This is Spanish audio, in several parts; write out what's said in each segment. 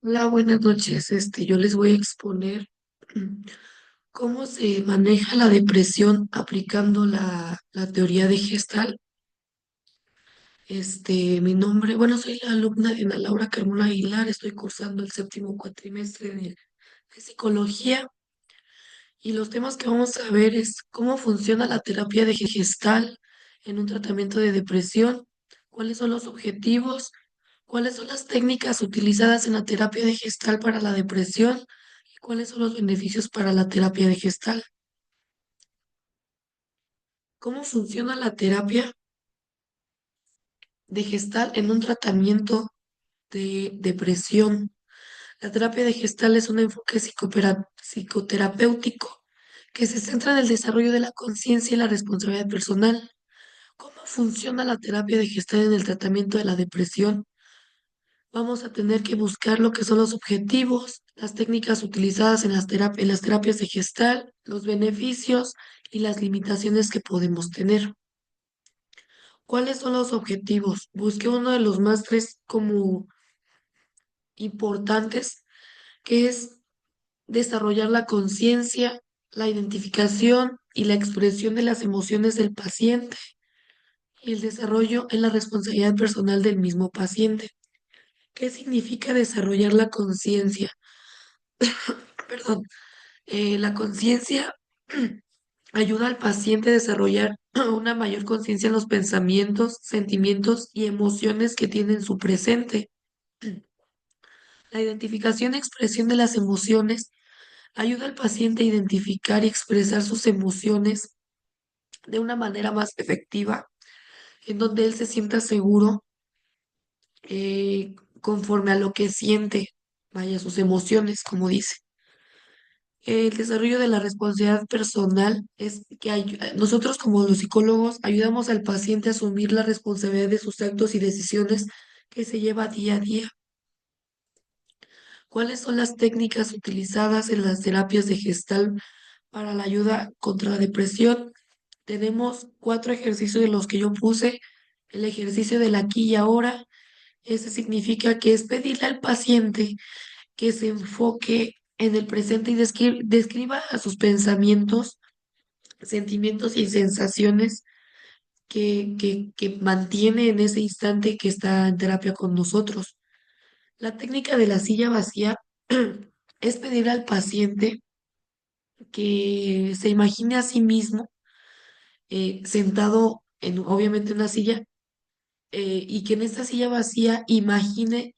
Hola, buenas noches. Yo les voy a exponer cómo se maneja la depresión aplicando la teoría de Gestalt. Mi nombre, bueno, soy la alumna de Ana Laura Carmona Aguilar, estoy cursando el séptimo cuatrimestre de psicología y los temas que vamos a ver es cómo funciona la terapia de Gestalt en un tratamiento de depresión, cuáles son los objetivos, cuáles son las técnicas utilizadas en la terapia de Gestalt para la depresión. ¿Cuáles son los beneficios para la terapia de Gestalt? ¿Cómo funciona la terapia de Gestalt en un tratamiento de depresión? La terapia de Gestalt es un enfoque psicoterapéutico que se centra en el desarrollo de la conciencia y la responsabilidad personal. ¿Cómo funciona la terapia de Gestalt en el tratamiento de la depresión? Vamos a tener que buscar lo que son los objetivos, las técnicas utilizadas en en las terapias de Gestalt, los beneficios y las limitaciones que podemos tener. ¿Cuáles son los objetivos? Busqué uno de los más tres como importantes, que es desarrollar la conciencia, la identificación y la expresión de las emociones del paciente y el desarrollo en la responsabilidad personal del mismo paciente. ¿Qué significa desarrollar la conciencia? Perdón, la conciencia ayuda al paciente a desarrollar una mayor conciencia en los pensamientos, sentimientos y emociones que tiene en su presente. La identificación y expresión de las emociones ayuda al paciente a identificar y expresar sus emociones de una manera más efectiva, en donde él se sienta seguro conforme a lo que siente, vaya, sus emociones, como dice. El desarrollo de la responsabilidad personal es que nosotros como los psicólogos ayudamos al paciente a asumir la responsabilidad de sus actos y decisiones que se lleva día a día. ¿Cuáles son las técnicas utilizadas en las terapias de Gestalt para la ayuda contra la depresión? Tenemos cuatro ejercicios de los que yo puse. El ejercicio del aquí y ahora, ese significa que es pedirle al paciente que se enfoque en el presente y describa a sus pensamientos, sentimientos y sensaciones que mantiene en ese instante que está en terapia con nosotros. La técnica de la silla vacía es pedir al paciente que se imagine a sí mismo sentado en, obviamente, una silla y que en esta silla vacía imagine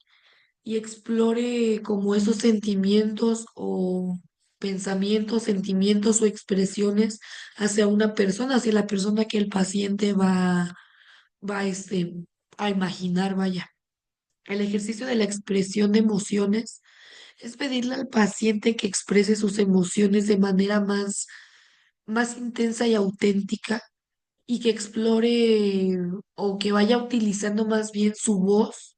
y explore como esos sentimientos o pensamientos, sentimientos o expresiones hacia una persona, hacia la persona que el paciente va a imaginar, vaya. El ejercicio de la expresión de emociones es pedirle al paciente que exprese sus emociones de manera más intensa y auténtica y que explore o que vaya utilizando más bien su voz,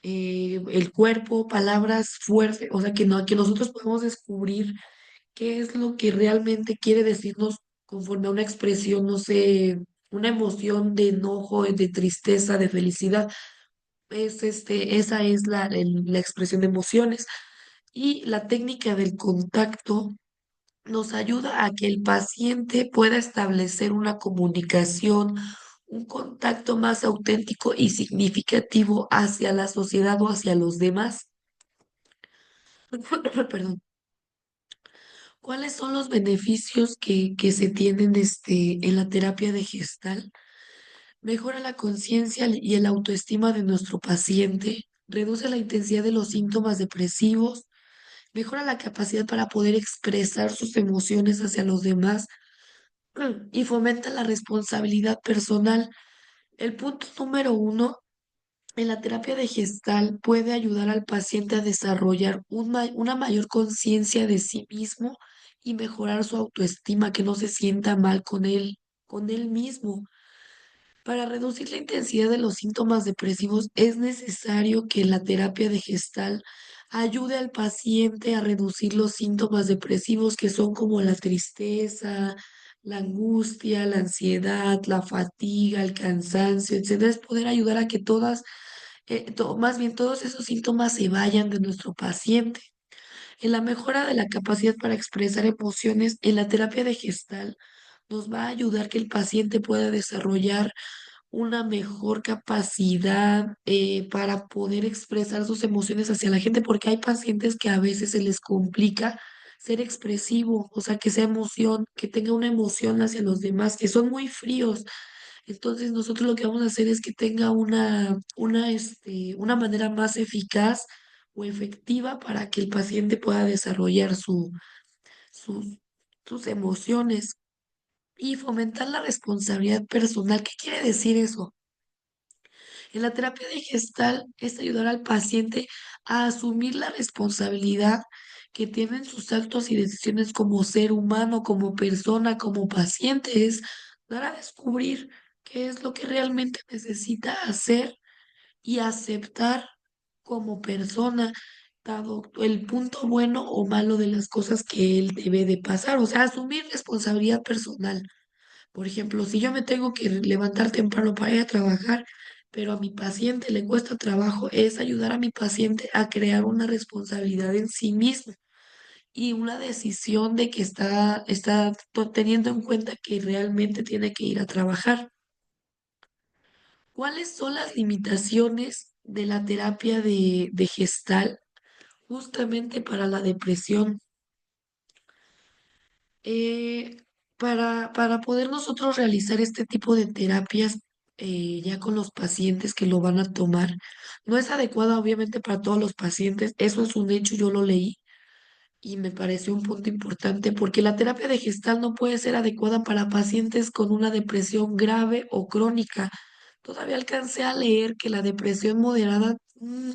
el cuerpo, palabras fuertes, o sea, que nosotros podemos descubrir qué es lo que realmente quiere decirnos conforme a una expresión, no sé, una emoción de enojo, de tristeza, de felicidad. Esa es la expresión de emociones. Y la técnica del contacto nos ayuda a que el paciente pueda establecer una comunicación, un contacto más auténtico y significativo hacia la sociedad o hacia los demás. Perdón. ¿Cuáles son los beneficios que se tienen en la terapia de Gestalt? Mejora la conciencia y el autoestima de nuestro paciente, reduce la intensidad de los síntomas depresivos, mejora la capacidad para poder expresar sus emociones hacia los demás y fomenta la responsabilidad personal. El punto número uno, en la terapia de Gestalt puede ayudar al paciente a desarrollar una mayor conciencia de sí mismo y mejorar su autoestima, que no se sienta mal con él mismo. Para reducir la intensidad de los síntomas depresivos, es necesario que la terapia de Gestalt ayude al paciente a reducir los síntomas depresivos que son como la tristeza, la angustia, la ansiedad, la fatiga, el cansancio, etcétera. Es poder ayudar a que todas más bien todos esos síntomas se vayan de nuestro paciente. En la mejora de la capacidad para expresar emociones, en la terapia de Gestalt nos va a ayudar que el paciente pueda desarrollar una mejor capacidad para poder expresar sus emociones hacia la gente, porque hay pacientes que a veces se les complica ser expresivo, o sea, que sea emoción, que tenga una emoción hacia los demás, que son muy fríos. Entonces, nosotros lo que vamos a hacer es que tenga una manera más eficaz o efectiva para que el paciente pueda desarrollar sus, sus emociones y fomentar la responsabilidad personal. ¿Qué quiere decir eso? En la terapia de Gestalt es ayudar al paciente a asumir la responsabilidad que tienen sus actos y decisiones como ser humano, como persona, como paciente, es dar a descubrir qué es lo que realmente necesita hacer y aceptar como persona, dado el punto bueno o malo de las cosas que él debe de pasar, o sea, asumir responsabilidad personal. Por ejemplo, si yo me tengo que levantar temprano para ir a trabajar, pero a mi paciente le cuesta trabajo, es ayudar a mi paciente a crear una responsabilidad en sí mismo y una decisión de que está teniendo en cuenta que realmente tiene que ir a trabajar. ¿Cuáles son las limitaciones de la terapia de Gestalt justamente para la depresión? Eh, para poder nosotros realizar este tipo de terapias ya con los pacientes que lo van a tomar, no es adecuada obviamente para todos los pacientes, eso es un hecho, yo lo leí y me pareció un punto importante porque la terapia de Gestalt no puede ser adecuada para pacientes con una depresión grave o crónica. Todavía alcancé a leer que la depresión moderada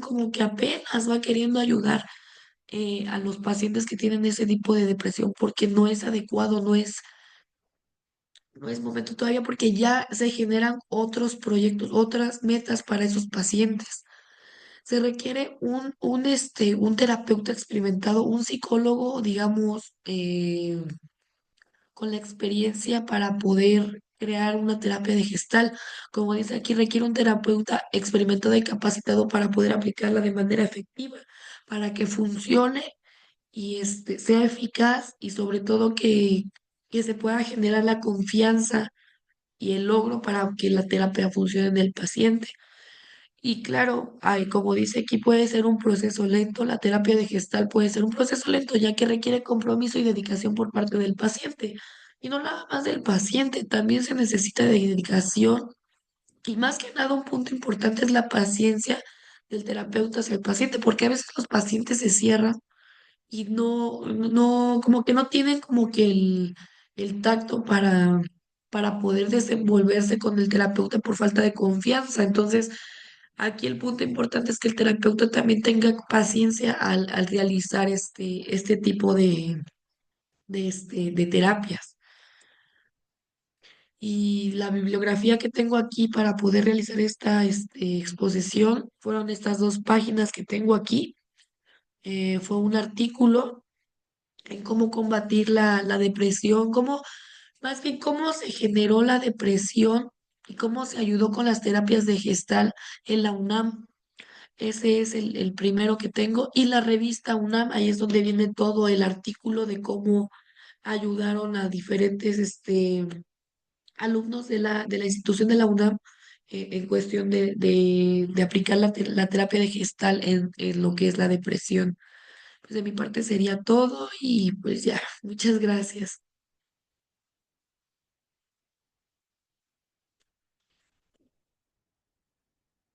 como que apenas va queriendo ayudar a los pacientes que tienen ese tipo de depresión porque no es adecuado, no es momento todavía porque ya se generan otros proyectos, otras metas para esos pacientes. Se requiere un terapeuta experimentado, un psicólogo, digamos, con la experiencia para poder crear una terapia de gestal. Como dice aquí, requiere un terapeuta experimentado y capacitado para poder aplicarla de manera efectiva, para que funcione y sea eficaz y sobre todo que se pueda generar la confianza y el logro para que la terapia funcione en el paciente. Y claro, como dice aquí, puede ser un proceso lento, la terapia de gestal puede ser un proceso lento, ya que requiere compromiso y dedicación por parte del paciente. Y no nada más del paciente, también se necesita de dedicación. Y más que nada, un punto importante es la paciencia del terapeuta hacia el paciente, porque a veces los pacientes se cierran y como que no tienen como que el tacto para poder desenvolverse con el terapeuta por falta de confianza. Entonces, aquí el punto importante es que el terapeuta también tenga paciencia al realizar este tipo de terapias. Y la bibliografía que tengo aquí para poder realizar esta exposición fueron estas dos páginas que tengo aquí. Fue un artículo en cómo combatir la depresión, más bien cómo se generó la depresión y cómo se ayudó con las terapias de Gestalt en la UNAM. Ese es el primero que tengo. Y la revista UNAM, ahí es donde viene todo el artículo de cómo ayudaron a diferentes alumnos de la institución de la UNAM en cuestión de aplicar la terapia de Gestalt en lo que es la depresión. Pues de mi parte sería todo y pues ya, muchas gracias.